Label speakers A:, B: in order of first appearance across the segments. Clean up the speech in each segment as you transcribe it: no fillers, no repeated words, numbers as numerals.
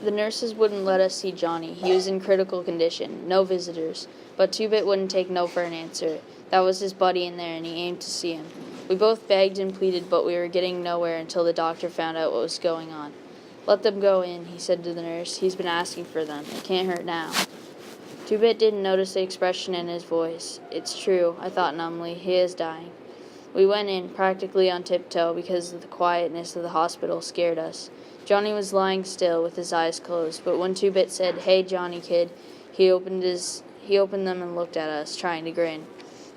A: The nurses wouldn't let us see Johnny. He was in critical condition. No visitors. But Two-Bit wouldn't take no for an answer. That was his buddy in there, and he aimed to see him. We both begged and pleaded, but we were getting nowhere until the doctor found out what was going on. "Let them go in," he said to the nurse. "He's been asking for them. It can't hurt now." Two-Bit didn't notice the expression in his voice. "It's true," I thought numbly. "He is dying." We went in, practically on tiptoe, because the quietness of the hospital scared us. Johnny was lying still, with his eyes closed, but when Two-Bit said, "Hey, Johnny kid," he opened them and looked at us, trying to grin.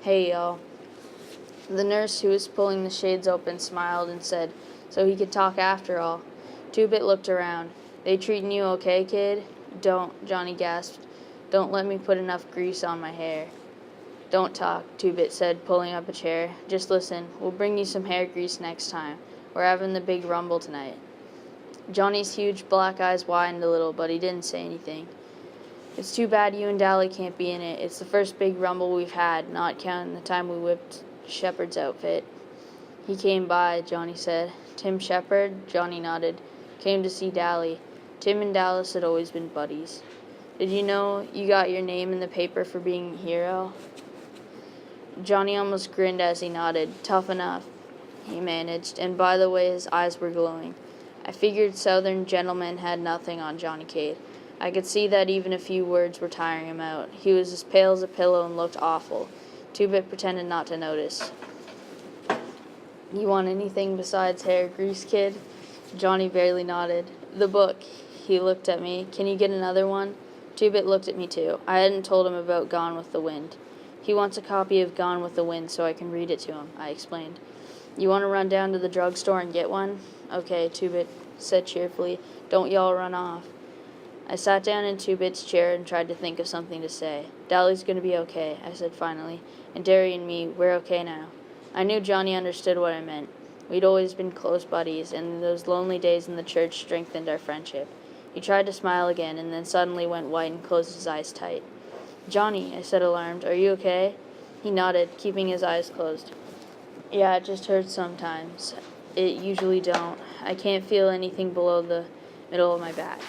A: "Hey, y'all." The nurse, who was pulling the shades open, smiled and said, "So he could talk after all." Two-Bit looked around. "They treating you okay, kid?" "Don't," Johnny gasped. "Don't let me put enough grease on my hair." "Don't talk," Two-Bit said, pulling up a chair. "Just listen. We'll bring you some hair grease next time. We're having the big rumble tonight." Johnny's huge black eyes widened a little, but he didn't say anything. "It's too bad you and Dally can't be in it. It's the first big rumble we've had, not counting the time we whipped Shepard's outfit." "He came by," Johnny said. "Tim Shepard?" Johnny nodded. "Came to see Dally. Tim and Dallas had always been buddies." "Did you know you got your name in the paper for being a hero?" Johnny almost grinned as he nodded. "Tough enough," he managed, and by the way his eyes were glowing. I figured Southern gentlemen had nothing on Johnny Cade. I could see that even a few words were tiring him out. He was as pale as a pillow and looked awful. Two-Bit pretended not to notice. "You want anything besides hair grease, kid?" Johnny barely nodded. "The book." He looked at me. "Can you get another one?" Two-Bit looked at me too. I hadn't told him about Gone with the Wind. "He wants a copy of Gone with the Wind so I can read it to him," I explained. "You want to run down to the drugstore and get one?" "Okay," Two-Bit said cheerfully. "Don't y'all run off." I sat down in Two-Bit's chair and tried to think of something to say. "Dally's going to be okay," I said finally. "And Derry and me, we're okay now." I knew Johnny understood what I meant. We'd always been close buddies, and those lonely days in the church strengthened our friendship. He tried to smile again, and then suddenly went white and closed his eyes tight. "Johnny," I said alarmed, "are you okay?" He nodded, keeping his eyes closed. "Yeah, it just hurts sometimes. It usually don't. I can't feel anything below the middle of my back."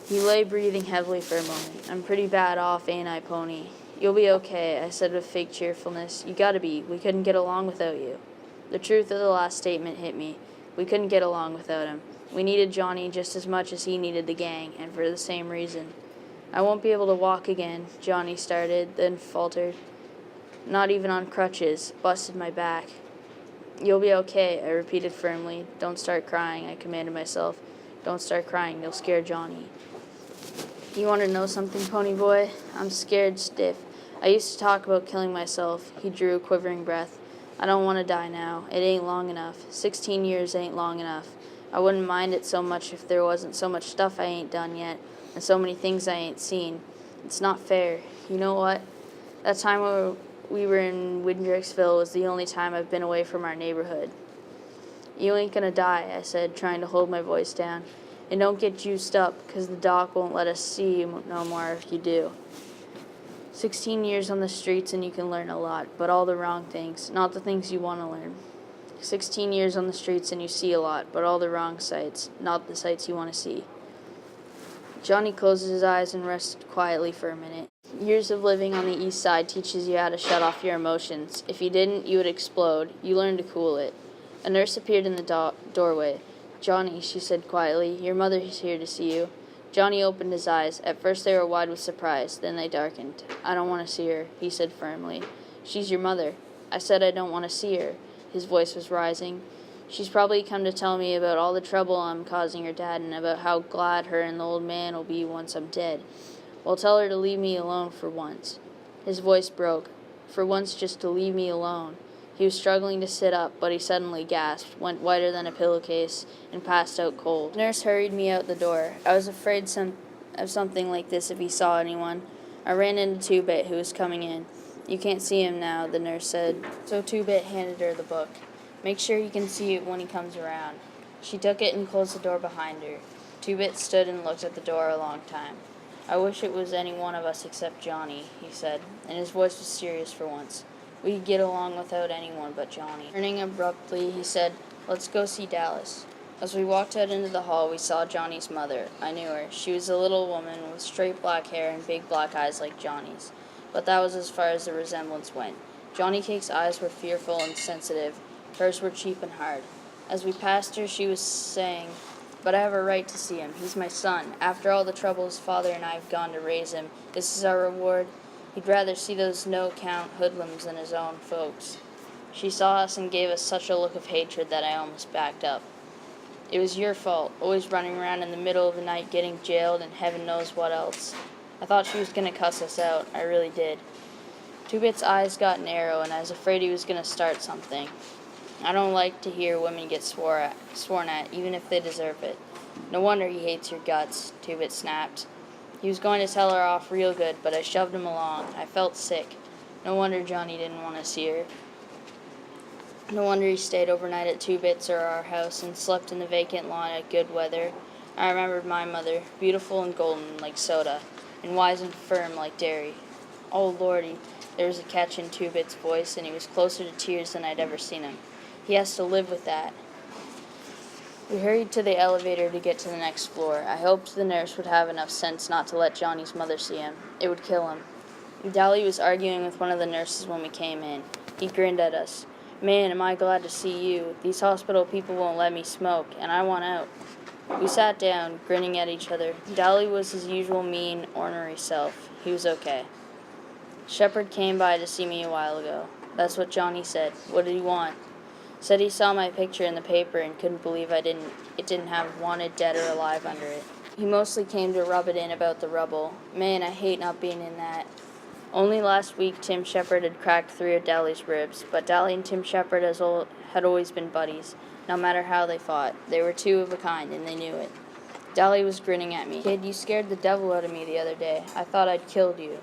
A: He lay breathing heavily for a moment. "I'm pretty bad off, ain't I, Pony?" "You'll be okay," I said with fake cheerfulness. "You gotta be. We couldn't get along without you." The truth of the last statement hit me. We couldn't get along without him. We needed Johnny just as much as he needed the gang, and for the same reason. "I won't be able to walk again," Johnny started, then faltered. "Not even on crutches. Busted my back." "You'll be okay," I repeated firmly. "Don't start crying," I commanded myself. "Don't start crying. You'll scare Johnny." "You want to know something, Pony Boy? I'm scared stiff. I used to talk about killing myself." He drew a quivering breath. "I don't want to die now. It ain't long enough. 16 years ain't long enough. I wouldn't mind it so much if there wasn't so much stuff I ain't done yet, and so many things I ain't seen. It's not fair. You know what? That time we were in Windrixville was the only time I've been away from our neighborhood." "You ain't gonna die," I said, trying to hold my voice down. "And don't get juiced up, 'cause the doc won't let us see you no more if you do. 16 years on the streets and you can learn a lot, but all the wrong things, not the things you want to learn. 16 years on the streets and you see a lot, but all the wrong sights, not the sights you want to see." Johnny closed his eyes and rested quietly for a minute. "Years of living on the east side teaches you how to shut off your emotions. If you didn't, you would explode. You learn to cool it." A nurse appeared in the doorway. "Johnny," she said quietly, "your mother is here to see you." Johnny opened his eyes. At first they were wide with surprise, then they darkened. "I don't want to see her," he said firmly. "She's your mother." I said I don't want to see her. His voice was rising. "She's probably come to tell me about all the trouble I'm causing her dad and about how glad her and the old man will be once I'm dead. Well, tell her to leave me alone for once." His voice broke. "For once just to leave me alone." He was struggling to sit up, but he suddenly gasped, went whiter than a pillowcase, and passed out cold. The nurse hurried me out the door. I was afraid of something like this if he saw anyone. I ran into Two-Bit, who was coming in. "You can't see him now," the nurse said. So Two-Bit handed her the book. "Make sure he can see it when he comes around." She took it and closed the door behind her. Two-Bit stood and looked at the door a long time. "I wish it was any one of us except Johnny," he said, and his voice was serious for once. "We could get along without anyone but Johnny." Turning abruptly, he said, "Let's go see Dallas." As we walked out into the hall, we saw Johnny's mother. I knew her. She was a little woman with straight black hair and big black eyes like Johnny's. But that was as far as the resemblance went. Johnny Cake's eyes were fearful and sensitive. Hers were cheap and hard. As we passed her, she was saying, "But I have a right to see him. He's my son. After all the trouble his father and I have gone to raise him, this is our reward. He'd rather see those no-account hoodlums than his own folks." She saw us and gave us such a look of hatred that I almost backed up. "It was your fault, always running around in the middle of the night getting jailed and heaven knows what else." I thought she was going to cuss us out. I really did. Two-Bit's eyes got narrow, and I was afraid he was going to start something. I don't like to hear women get sworn at, even if they deserve it. "No wonder he hates your guts," Two-Bit snapped. He was going to tell her off real good, but I shoved him along. I felt sick. No wonder Johnny didn't want to see her. No wonder he stayed overnight at Two-Bit's or our house and slept in the vacant lawn at good weather. I remembered my mother, beautiful and golden like soda, and wise and firm like dairy. Oh, Lordy, there was a catch in Two-Bit's voice, and he was closer to tears than I'd ever seen him. He has to live with that. We hurried to the elevator to get to the next floor. I hoped the nurse would have enough sense not to let Johnny's mother see him. It would kill him. Dally was arguing with one of the nurses when we came in. He grinned at us. "Man, am I glad to see you. These hospital people won't let me smoke, and I want out." We sat down, grinning at each other. Dally was his usual mean, ornery self. He was okay. "Shepard came by to see me a while ago." That's what Johnny said. "What did he want?" "Said he saw my picture in the paper and couldn't believe it didn't have wanted dead or alive under it. He mostly came to rub it in about the rubble. Man, I hate not being in that." Only last week Tim Shepard had cracked 3 of Dally's ribs, but Dally and Tim Shepard had always been buddies, no matter how they fought. They were two of a kind, and they knew it. Dally was grinning at me. "Kid, you scared the devil out of me the other day. I thought I'd killed you."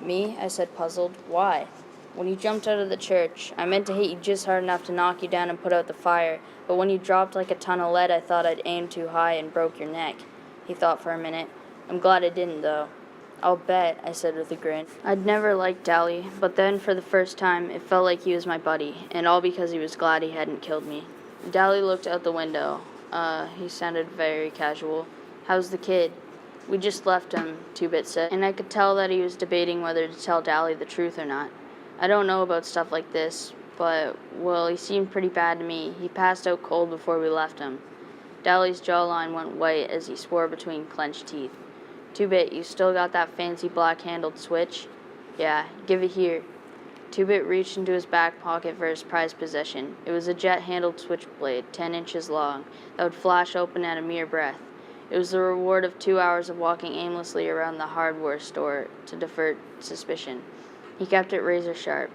A: "Me?" I said, puzzled. "Why?" "When you jumped out of the church, I meant to hit you just hard enough to knock you down and put out the fire, but when you dropped like a ton of lead, I thought I'd aimed too high and broke your neck." He thought for a minute. "I'm glad I didn't, though." "I'll bet," I said with a grin. I'd never liked Dally, but then for the first time it felt like he was my buddy, and all because he was glad he hadn't killed me. Dally looked out the window. He sounded very casual. "How's the kid?" "We just left him," Two-Bit said, and I could tell that he was debating whether to tell Dally the truth or not. I don't know about stuff like this, but, well, he seemed pretty bad to me. He passed out cold before we left him. Dally's jawline went white as he swore between clenched teeth. "Two-Bit, you still got that fancy black-handled switch?" "Yeah, give it here." Two-Bit reached into his back pocket for his prized possession. It was a jet-handled switchblade, 10 inches long, that would flash open at a mere breath. It was the reward of 2 hours of walking aimlessly around the hardware store to divert suspicion. He kept it razor-sharp.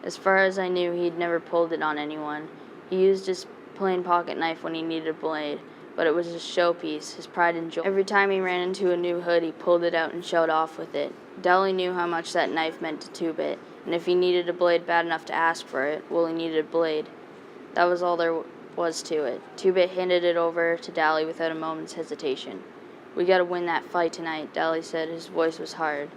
A: As far as I knew, he'd never pulled it on anyone. He used his plain pocket knife when he needed a blade, but it was his showpiece, his pride and joy. Every time he ran into a new hood, he pulled it out and showed off with it. Dally knew how much that knife meant to Two-Bit, and if he needed a blade bad enough to ask for it, well, he needed a blade. That was all there was to it. Two-Bit handed it over to Dally without a moment's hesitation. "We gotta win that fight tonight," Dally said. His voice was hard.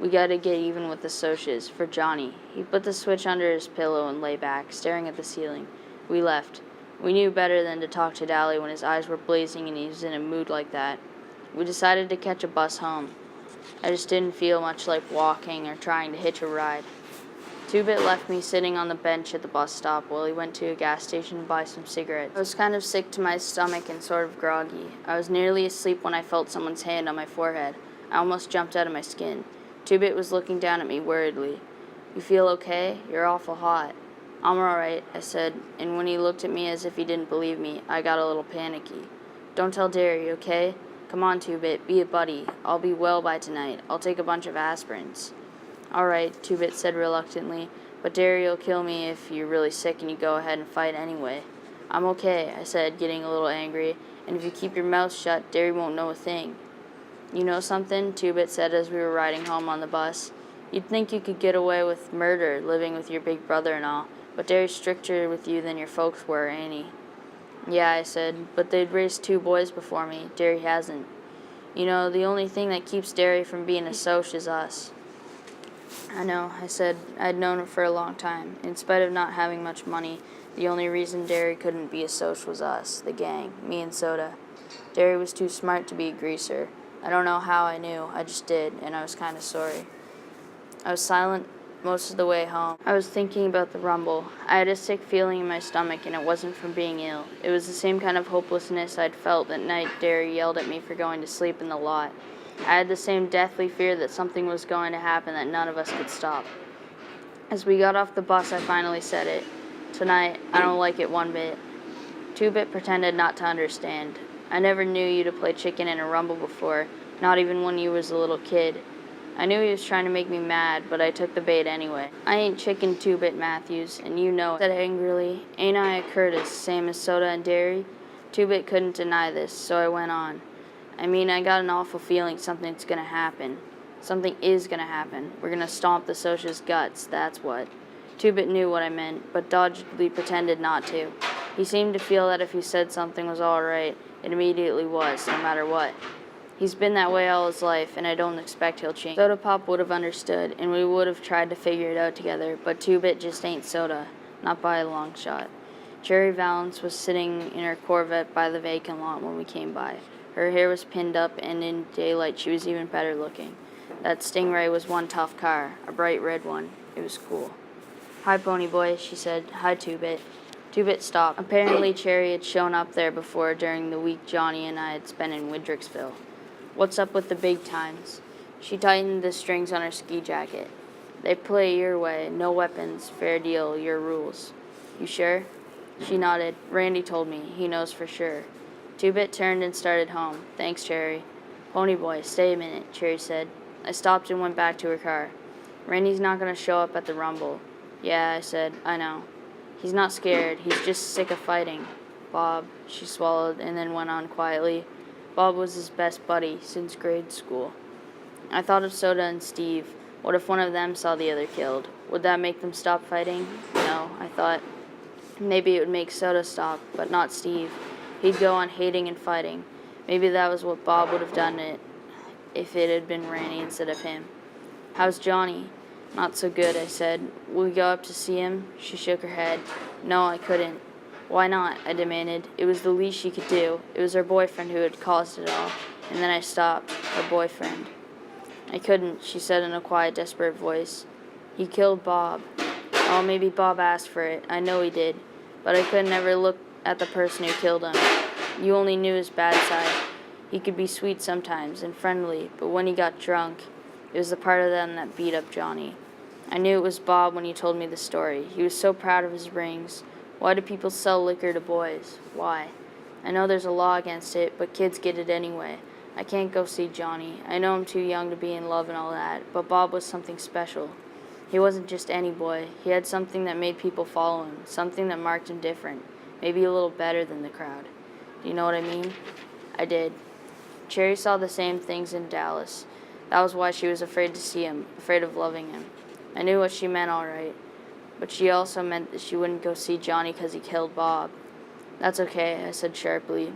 A: "We gotta get even with the Socs, for Johnny." He put the switch under his pillow and lay back, staring at the ceiling. We left. We knew better than to talk to Dally when his eyes were blazing and he was in a mood like that. We decided to catch a bus home. I just didn't feel much like walking or trying to hitch a ride. Two-Bit left me sitting on the bench at the bus stop while he went to a gas station to buy some cigarettes. I was kind of sick to my stomach and sort of groggy. I was nearly asleep when I felt someone's hand on my forehead. I almost jumped out of my skin. Two-Bit was looking down at me worriedly. "You feel okay? You're awful hot." "I'm all right," I said, and when he looked at me as if he didn't believe me, I got a little panicky. "Don't tell Derry, okay? Come on, Two-Bit, be a buddy. I'll be well by tonight. I'll take a bunch of aspirins." "All right," Two-Bit said reluctantly, "but Derry'll kill me if you're really sick and you go ahead and fight anyway." "I'm okay," I said, getting a little angry, "and if you keep your mouth shut, Derry won't know a thing." "You know something?" Two-Bit said as we were riding home on the bus. "You'd think you could get away with murder, living with your big brother and all. But Derry's stricter with you than your folks were, ain't he?" "Yeah," I said, "but they'd raised 2 boys before me. Derry hasn't. You know, the only thing that keeps Derry from being a Soc is us." "I know," I said. I'd known it for a long time. In spite of not having much money, The only reason Derry couldn't be a Soch was us, the gang, me and Soda. Derry was too smart to be a greaser. I don't know how I knew, I just did, and I was kind of sorry. I was silent most of the way home. I was thinking about the rumble. I had a sick feeling in my stomach, and it wasn't from being ill. It was the same kind of hopelessness I'd felt that night Derry yelled at me for going to sleep in the lot. I had the same deathly fear that something was going to happen that none of us could stop. As we got off the bus, I finally said it. Tonight, I don't like it one bit. Two-Bit pretended not to understand. I never knew you to play chicken in a rumble before, not even when you was a little kid. I knew he was trying to make me mad, but I took the bait anyway. I ain't chicken, Two-Bit Matthews, and you know it, said angrily. Ain't I a Curtis, same as Soda and Derry? Two-Bit couldn't deny this, so I went on. I mean, I got an awful feeling something's gonna happen. Something is gonna happen. We're gonna stomp the Soch's guts, that's what. Two-Bit knew what I meant, but doggedly pretended not to. He seemed to feel that if he said something was all right, it immediately was, no matter what. He's been that way all his life, and I don't expect he'll change. Soda Pop would have understood, and we would have tried to figure it out together, but Two-Bit just ain't Soda, not by a long shot. Cherry Valance was sitting in her Corvette by the vacant lot when we came by. Her hair was pinned up, and in daylight she was even better looking. That Stingray was one tough car, a bright red one. It was cool. Hi, Pony Boy, she said. Hi, Two-Bit. Two-Bit stopped. Apparently Cherry had shown up there before during the week Johnny and I had spent in Widricksville. What's up with the big times? She tightened the strings on her ski jacket. They play your way, no weapons, fair deal, your rules. You sure? She nodded. Randy told me. He knows for sure. Two-Bit turned and started home. Thanks, Cherry. Pony Boy, stay a minute, Cherry said. I stopped and went back to her car. Randy's not going to show up at the rumble. Yeah, I said. I know. He's not scared. He's just sick of fighting. Bob, she swallowed and then went on quietly. Bob was his best buddy since grade school. I thought of Soda and Steve. What if one of them saw the other killed? Would that make them stop fighting? No, I thought. Maybe it would make Soda stop, but not Steve. He'd go on hating and fighting. Maybe that was what Bob would have done if it had been Randy instead of him. How's Johnny? Not so good, I said. Will we go up to see him? She shook her head. No, I couldn't. Why not? I demanded. It was the least she could do. It was her boyfriend who had caused it all. And then I stopped. Her boyfriend. I couldn't, she said in a quiet, desperate voice. He killed Bob. Oh, maybe Bob asked for it. I know he did. But I could never look at the person who killed him. You only knew his bad side. He could be sweet sometimes and friendly, but when he got drunk, it was the part of them that beat up Johnny. I knew it was Bob when he told me the story. He was so proud of his rings. Why do people sell liquor to boys? Why? I know there's a law against it, but kids get it anyway. I can't go see Johnny. I know I'm too young to be in love and all that, but Bob was something special. He wasn't just any boy. He had something that made people follow him, something that marked him different, maybe a little better than the crowd. Do you know what I mean? I did. Cherry saw the same things in Dallas. That was why she was afraid to see him, afraid of loving him. I knew what she meant all right, but she also meant that she wouldn't go see Johnny because he killed Bob. That's okay, I said sharply.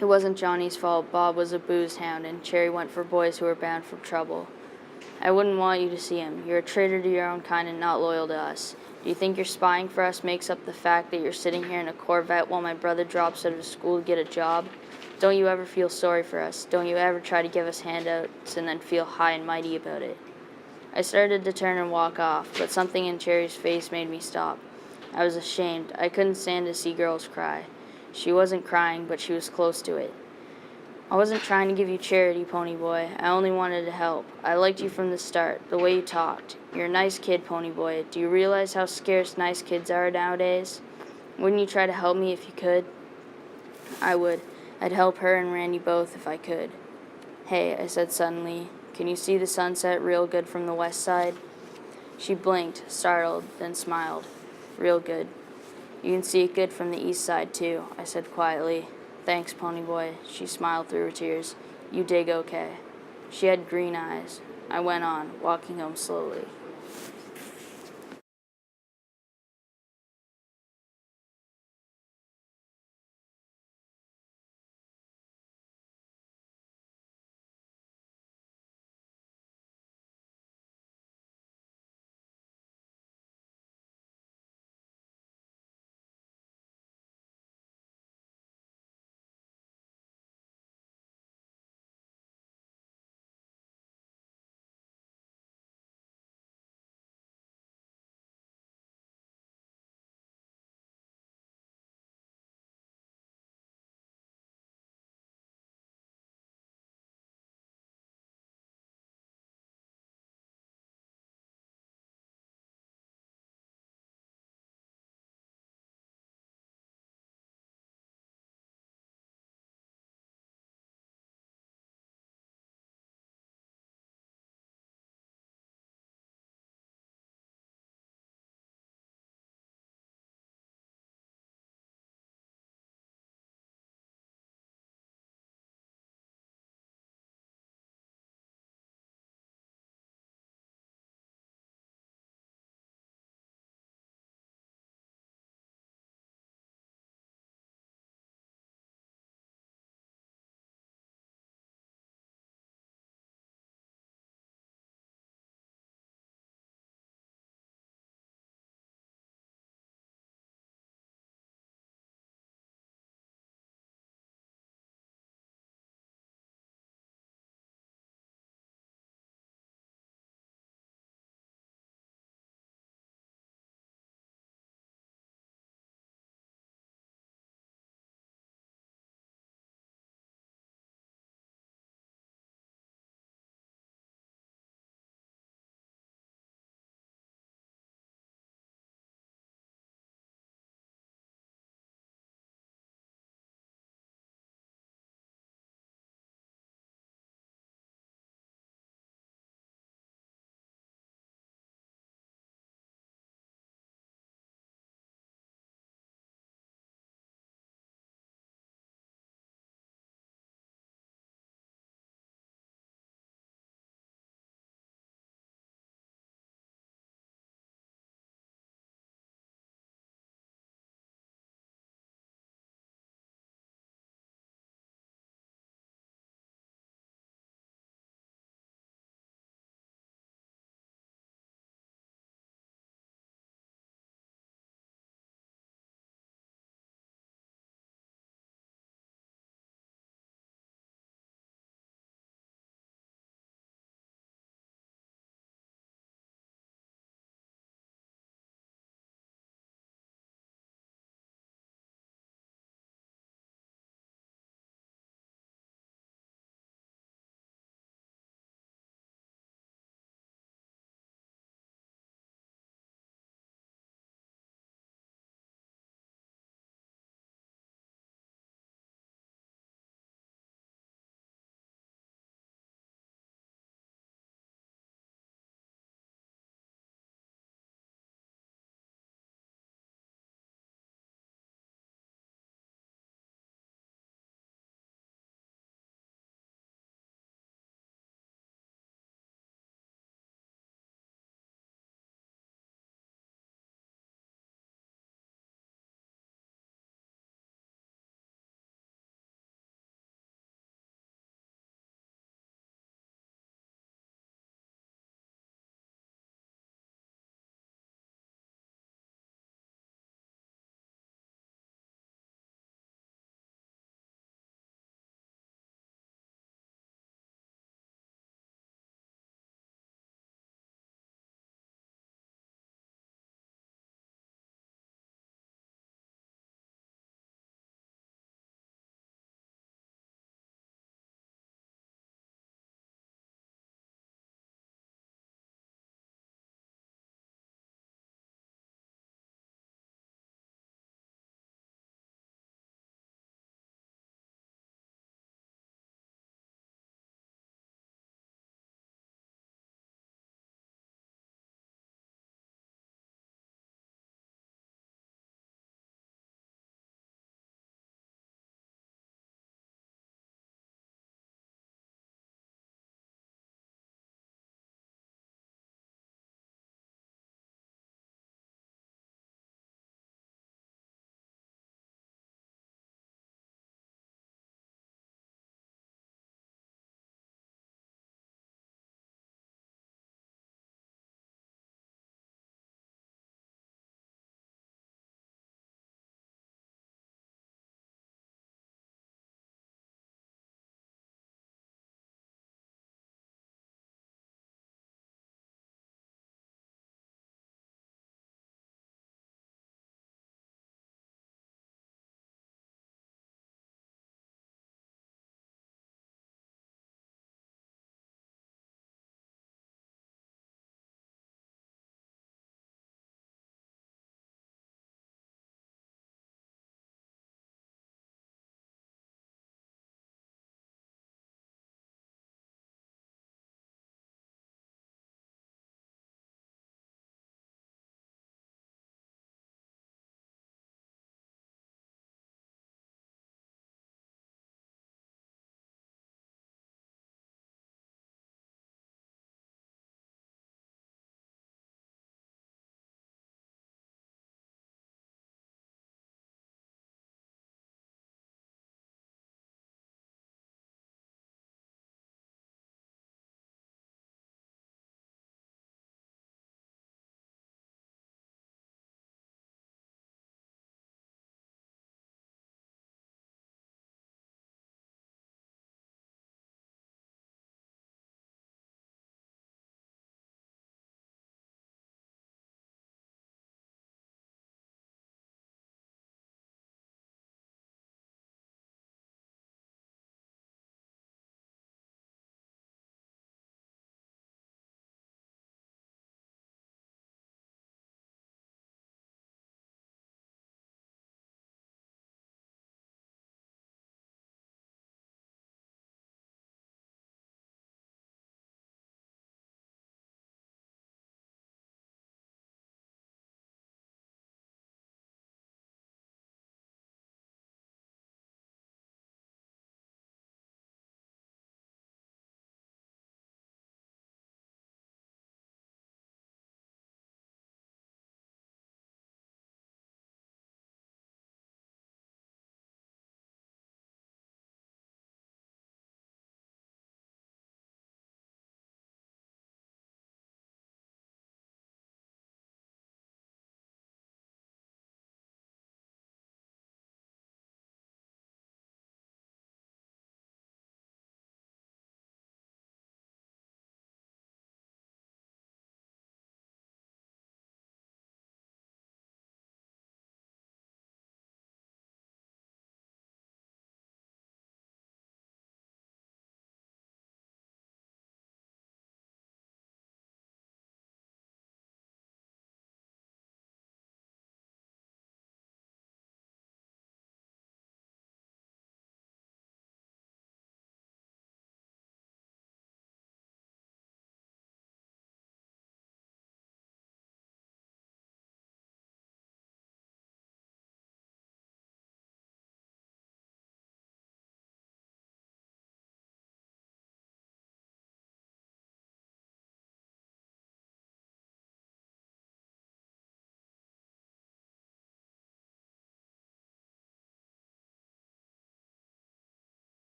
A: It wasn't Johnny's fault. Bob was a booze hound, and Cherry went for boys who were bound for trouble. I wouldn't want you to see him. You're a traitor to your own kind and not loyal to us. Do you think your spying for us makes up the fact that you're sitting here in a Corvette while my brother drops out of school to get a job? Don't you ever feel sorry for us? Don't you ever try to give us handouts and then feel high and mighty about it? I started to turn and walk off, but something in Cherry's face made me stop. I was ashamed. I couldn't stand to see girls cry. She wasn't crying, but she was close to it. I wasn't trying to give you charity, Pony Boy. I only wanted to help. I liked you from the start, the way you talked. You're a nice kid, Pony Boy. Do you realize how scarce nice kids are nowadays? Wouldn't you try to help me if you could? I would. I'd help her and Randy both if I could. Hey, I said suddenly, can you see the sunset real good from the west side? She blinked, startled, then smiled. Real good. You can see it good from the east side, too, I said quietly. Thanks, Pony Boy. She smiled through her tears. You dig okay. She had green eyes. I went on, walking home slowly.